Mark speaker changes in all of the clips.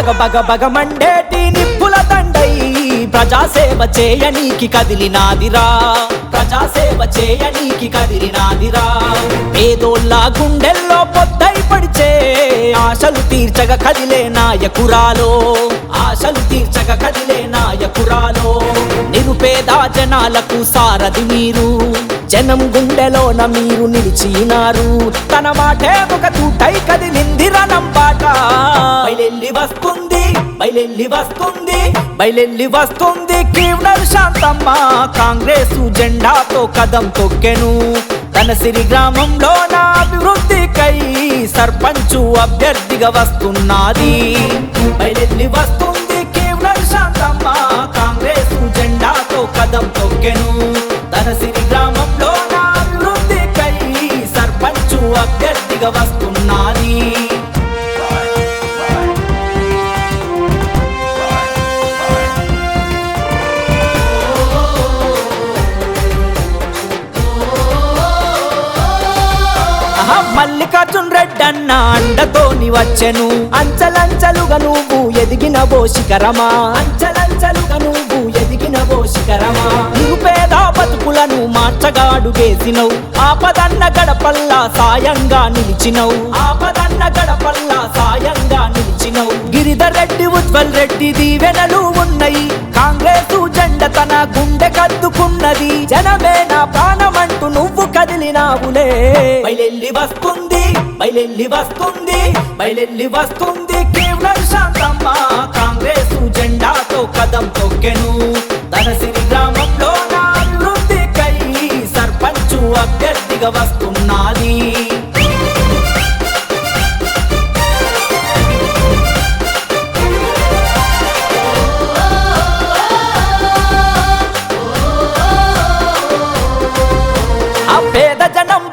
Speaker 1: బగ బగ మండేటి నిప్పుల దండై ప్రజాసేవ చేయనీకి కదిలినాదిరా, ప్రజాసేవ చేయనీకి కదిలినాదిరా. పేదోళ్ళ గుండెల్లో పొద్దై పడిచే ఆశలు తీర్చగ కదిలే నాయకురాలో, ఆశలు తీర్చగ కదిలే నాయకురాలో. నిరుపేద జనాలకు సారథి మీరు, జనం గుండెలోన మీరు నిలిచినారు. తన మాటే ఒక తూటై కదిలింది రణంబాట. బయలెల్లి వస్తుంది, బయలెల్లి వస్తుంది, బయలెల్లి వస్తుంది కీవ్నర్ శాంతమ్మ. కాంగ్రెసు జెండాతో కదం తొక్కెను తన సిరి గ్రామంలో నా అభివృద్ధికై సర్పంచు అభ్యర్థిగా వస్తున్నది. బయలెల్లి వస్తుంది కీవ్నర్ శాంతమ్మ. కాంగ్రెసు జెండాతో కదం తొక్కెను తన సిరి గ్రామంలో నా అభివృద్ధికై సర్పంచు అభ్యర్థిగా వస్తున్నది. మల్లికార్జున్ రెడ్డన్న అండతోని వచ్చెను అంచలంచలుగా నువ్వు ఎదిగిన శిఖరమా, అంచలంచలుగా నువ్వు ఎదిగిన శిఖరమా. నిరుపేద బతుకులను మార్చగాడుగేసినవు, ఆపదన్న గడపల్లా సాయంగా నిలిచినవు, ఆపదన్న గడపల్లా సాయంగా నిలిచినవు. గిరిధర్ రెడ్డి ఉజ్వల్ రెడ్డి దీవెనలు ఉన్నాయి, కాంగ్రెసు జెండ తన గుండె కద్దుకున్నది. జనమే నా ప్రాణమంటూ నువ్వు కదిలినావులే. బయలెల్లి వస్తుంది, బయలెల్లి వస్తుంది, బయలెల్లి వస్తుంది కీవ్నర్ శాంతమ్మ. కాంగ్రెసు జెండాతో కదం తొక్కెను తన సిరి గ్రామంలో నా అభివృద్ధికై సర్పంచు అభ్యర్థిగా వస్తున్నది.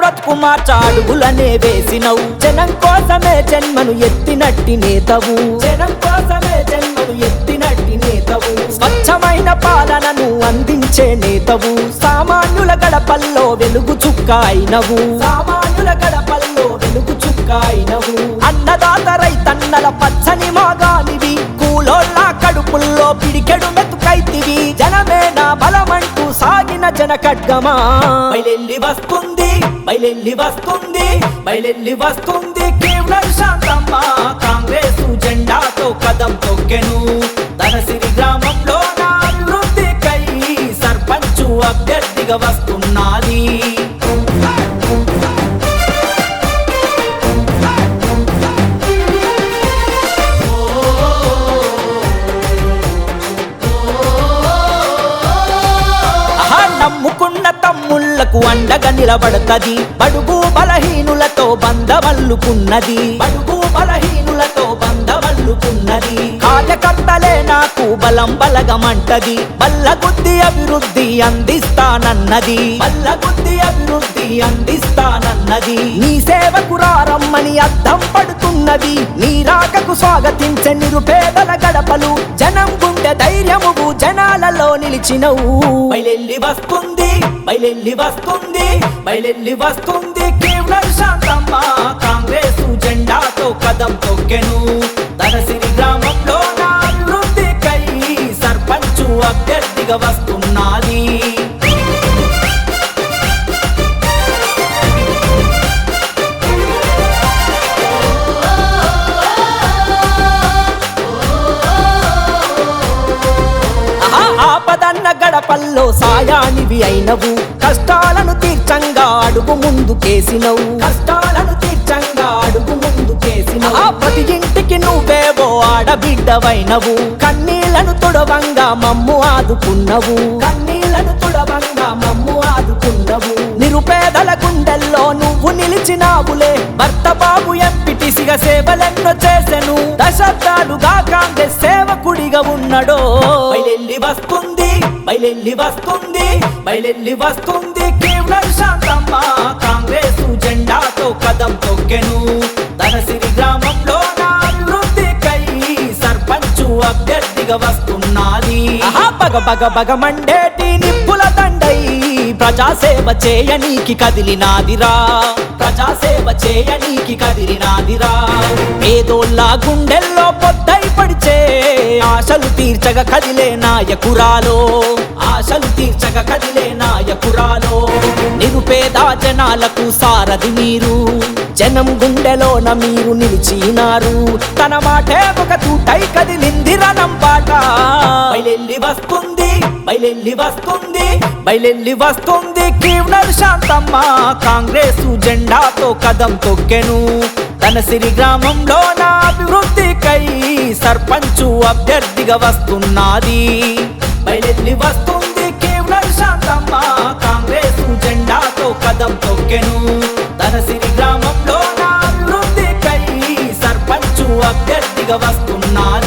Speaker 1: బ్రతుకు మార్చాడుగులనే వేసినవు, జనం కోసమే జన్మను ఎత్తినట్టి నేతవు, జనం కోసమే జన్మను ఎత్తినట్టి నేతవు. స్వచ్ఛమైన పాలనను అందించే నేతవు, సామాన్యుల గడపల్లో వెలుగు చుక్క అయినవు, సామాన్యుల గడపల్లో వెలుగు చుక్క అయినవు. అన్నదాత రైతన్నల పచ్చని మాగానివి, కూలోళ్ళ కడుపుల్లో పిడికెడు మెతుకైతివి. జనమే నా బలమంటూ సాగిన జన ఖడ్గమా. బయలెల్లి వస్తుంది, బయలెల్లి వస్తుంది, బయలెల్లి వస్తుంది కీవ్నర్ శాంతమ్మ. కాంగ్రెసు జెండాతో కదం తొక్కెను తన సిరి గ్రామంలో నా అభివృద్ధికై సర్పంచు అభ్యర్థిగా వస్తున్నది. నమ్ముకున్న తమ్ముళ్లకు అండగా నిలబడతది, బడుగు బలహీనులతో బంధవల్లుకున్నది, బడుగు బలహీనులతో బంధవల్లుకున్నది. కార్యకర్తలే నాకు బలం బలగమంటది, బల్లగుద్ది అభివృద్ధి అందిస్తానన్నది, బల్లగుద్ది అభివృద్ధి అందిస్తానన్నది. నీ సేవకు రారమ్మని అద్దం పడుతున్నది, నీ రాకకు స్వాగతించే నిరుపేదల గడపలు. జనం గుండె ధైర్యముగు జనాలలో నిలిచినవు. బయలెల్లి వస్తుంది, బయలెల్లి వస్తుంది, బయలెల్లి వస్తుంది కీవ్నర్ శాంతమ్మ. కాంగ్రెసు జెండాతో కదం తొక్కెను తన సిరి గ్రామంలో నా అభివృద్ధికై సర్పంచు అభ్యర్థిగా వస్తున్నది. ఆపదన్న గడపల్లో సాయానివి అయినవు, కష్టాలను తీర్చంగా అడుగు ముందుకేసినవు, కష్టాలను తీర్చంగా అడుగు ముందుకేసినవు. ప్రతి ఇంటికి నువ్వేవో ఆడబిడ్డవైనవు, కన్నీళ్లను తుడవంగా మమ్ము ఆదుకున్నవు, కన్నీళ్లను తుడవంగా మమ్ము ఆదుకున్నవు. నిరుపేదల గుండెల్లో నువ్వు నిలిచినావులే, భర్త బాబు ఎంపీటీసీగా సేవలెన్నో చేసెను. దశాబ్దాలుగా కాంగ్రెస్ సేవకుడిగా ఉన్నాడో. బయలెల్లి వస్తుంది, బయలెల్లి వస్తుంది, బయలెల్లి వస్తుంది కీవ్నర్ శాంతమ్మ. కాంగ్రెసు జెండాతో కదం తొక్కెను తన సిరి గ్రామంలో నా అభివృద్ధికై సర్పంచు అభ్యర్థిగా వస్తున్నది. బగ బగ బగ మండేటి నిప్పుల దండై ప్రజాసేవ చేయనీకి కదిలినాదిరా, ప్రజాసేవ చేయనీకి కదిలినాదిరా. పేదోళ్ళ గుండెల్లో పొద్దై పడిచే ఆశలు తీర్చగ కదిలే నాయకురాలో ఆశలు తీర్చగ కదిలే నాయకురాలో నిరుపేద జనాలకు సారథి మీరు జనం గుండెలోన మీరు నిలిచినారు తన మాటే ఒక తూటై కదిలింది రణం పాట బయలెల్లి వస్తుంది బయలెల్లి వస్తుంది బయలెల్లి వస్తుంది కీవ్నర్ శాంతమ్మ కాంగ్రెసు జెండాతో కదం తొక్కెను తనసిరి గ్రామంలో నా అభివృద్ధికై సర్పంచు అభ్యర్థిగా వస్తున్నది బయలెల్లి వస్తుంది కీవ్నర్ శాంతమ్మ కాంగ్రెసు జెండాతో కదం తొక్కెను తనసిరి గ్రామంలో నా అభివృద్ధికై సర్పంచు అభ్యర్థిగా వస్తున్నది